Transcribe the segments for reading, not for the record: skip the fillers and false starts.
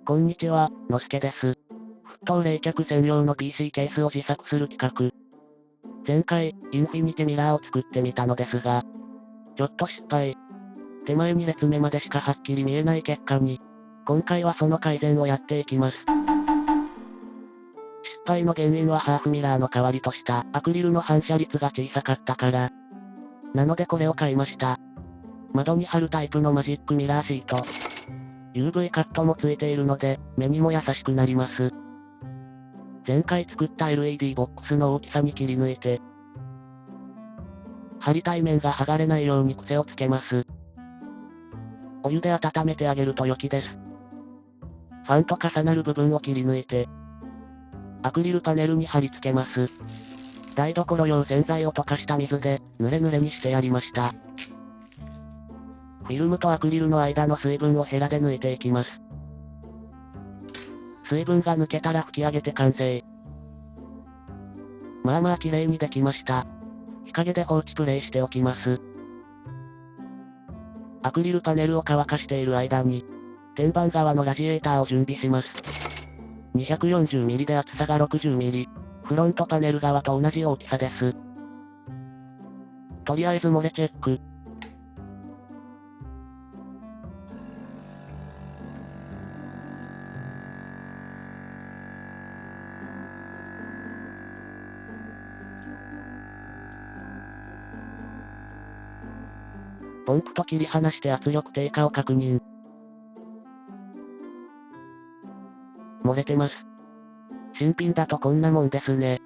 こんにちは、のすけです。沸騰冷却専用の PC ケースを自作する企画。前回、インフィニティミラーを作ってみたのですが、ちょっと失敗。手前2列目までしかはっきり見えない結果に、今回はその改善をやっていきます。失敗の原因はハーフミラーの代わりとしたアクリルの反射率が小さかったから。なのでこれを買いました。窓に貼るタイプのマジックミラーシート。UV カットもついているので、目にも優しくなります。前回作った LED ボックスの大きさに切り抜いて、貼りたい面が剥がれないように癖をつけます。お湯で温めてあげると良きです。ファンと重なる部分を切り抜いて、アクリルパネルに貼り付けます。台所用洗剤を溶かした水で、濡れ濡れにしてやりました。フィルムとアクリルの間の水分をヘラで抜いていきます。水分が抜けたら拭き上げて完成。まあまあ綺麗にできました。日陰で放置プレイしておきます。アクリルパネルを乾かしている間に、天板側のラジエーターを準備します。240mm で厚さが 60mm。フロントパネル側と同じ大きさです。とりあえず漏れチェック。ポンプと切り離して圧力低下を確認。漏れてます。新品だとこんなもんですね。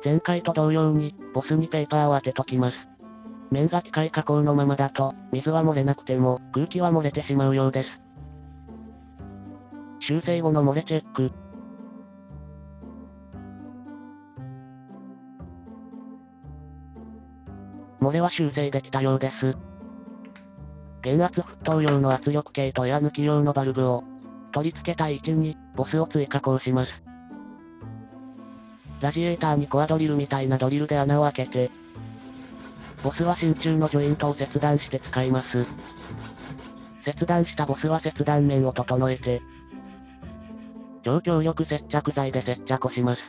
前回と同様に、ボスにペーパーを当てときます。面が機械加工のままだと、水は漏れなくても、空気は漏れてしまうようです。修正後の漏れチェック。漏れは修正できたようです。減圧沸騰用の圧力計とエア抜き用のバルブを、取り付けたい位置に、ボスを追加こうします。ラジエーターにコアドリルみたいなドリルで穴を開けて、ボスは真鍮のジョイントを切断して使います。切断したボスは切断面を整えて、超強力接着剤で接着をします。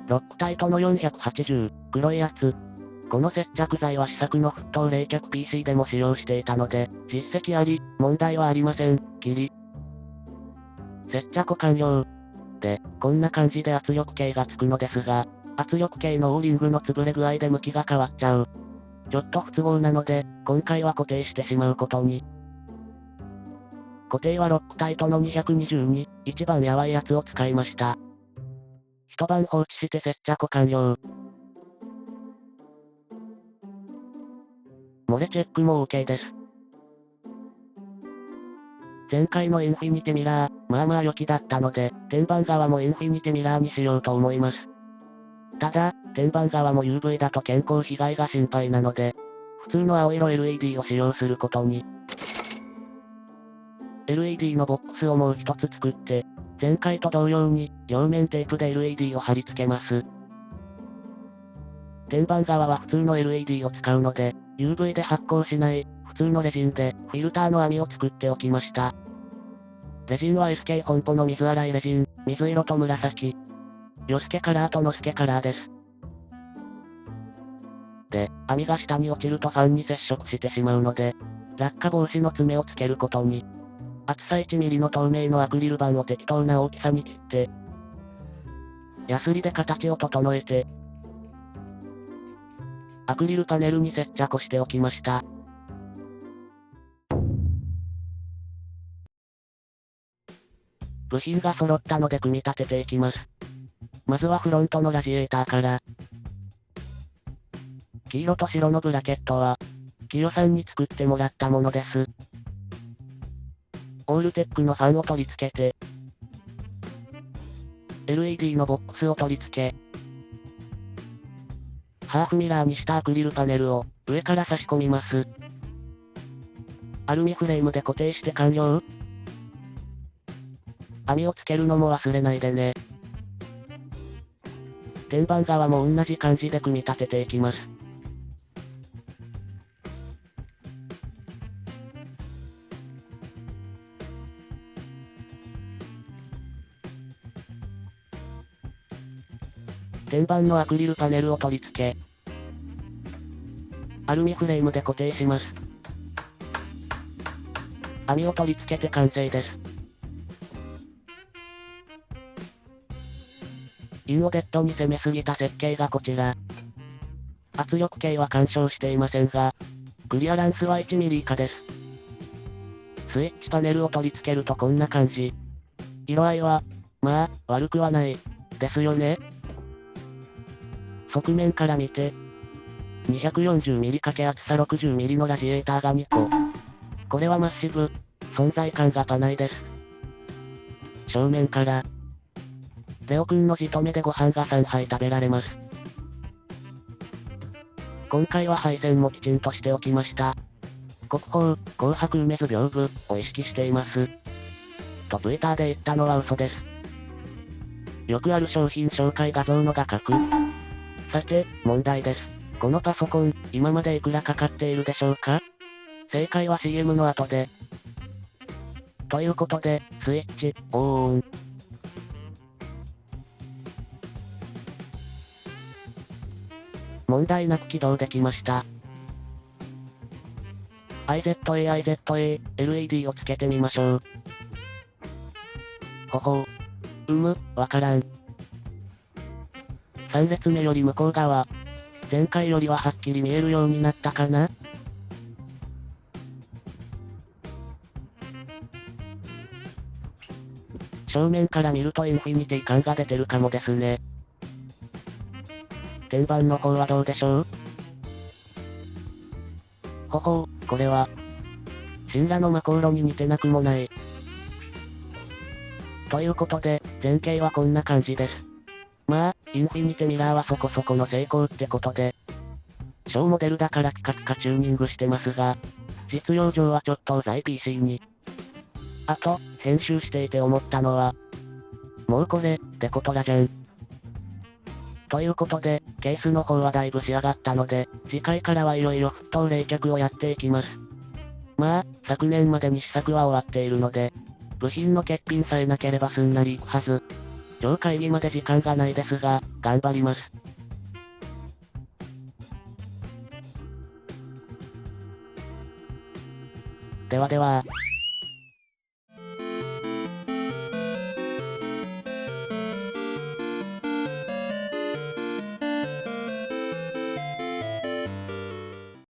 ロックタイトの480、黒いやつ。この接着剤は試作の沸騰冷却 PC でも使用していたので、実績あり、問題はありません。切り。接着完了。で、こんな感じで圧力計がつくのですが、圧力計の O リングの潰れ具合で向きが変わっちゃう。ちょっと不都合なので、今回は固定してしまうことに。固定はロックタイトの222、一番やわいやつを使いました。一晩放置して接着完了。漏れチェックも OK です。前回のインフィニティミラー、まあまあ良きだったので、天板側もインフィニティミラーにしようと思います。ただ、天板側も UV だと健康被害が心配なので、普通の青色 LED を使用することに。LED のボックスをもう一つ作って、前回と同様に、両面テープで LED を貼り付けます。天板側は普通の LED を使うので、UV で発光しない、普通のレジンで、フィルターの網を作っておきました。レジンは SK 本舗の水洗いレジン、水色と紫。ヨスケカラーとノスケカラーです。で、網が下に落ちるとファンに接触してしまうので、落下防止の爪をつけることに。厚さ 1mm の透明のアクリル板を適当な大きさに切って、ヤスリで形を整えて、アクリルパネルに接着しておきました。部品が揃ったので組み立てていきます。まずはフロントのラジエーターから。黄色と白のブラケットは、キヨさんに作ってもらったものです。オールテックのファンを取り付けて、LED のボックスを取り付け、ハーフミラーにしたアクリルパネルを上から差し込みます。アルミフレームで固定して完了。網をつけるのも忘れないでね。天板側も同じ感じで組み立てていきます。天板のアクリルパネルを取り付け、アルミフレームで固定します。網を取り付けて完成です。インオデットに攻めすぎた設計がこちら。圧力計は干渉していませんが、クリアランスは1ミリ以下です。スイッチパネルを取り付けるとこんな感じ。色合いは、まあ、悪くはない、ですよね。側面から見て、240mm× 厚さ 60mm のラジエーターが2個。これはマッシブ、存在感がパないです。正面から、レオくんのじとめでご飯が3杯食べられます。今回は配線もきちんとしておきました。国宝、紅白梅図屏風を意識しています。と Twitter で言ったのは嘘です。よくある商品紹介画像の画角。さて、問題です。このパソコン、今までいくらかかっているでしょうか？正解は CM の後で。ということで、スイッチ、オン。問題なく起動できました。IZA、LED をつけてみましょう。ほほう。わからん。3列目より向こう側。前回よりははっきり見えるようになったかな？正面から見るとインフィニティ感が出てるかもですね。天板の方はどうでしょう？ほほう、これは、神羅のマコーロに似てなくもない。ということで、前景はこんな感じです。まあ、インフィニテミラーはそこそこの成功ってことで、小モデルだからピカピカチューニングしてますが、実用上はちょっとうざい PC に。あと、編集していて思ったのは、もうこれ、デコトラじゃん。ということで、ケースの方はだいぶ仕上がったので、次回からはいよいよ沸騰冷却をやっていきます。まあ、昨年までに試作は終わっているので、部品の欠品さえなければすんなりいくはず。超会議まで時間がないですが、頑張ります。ではでは。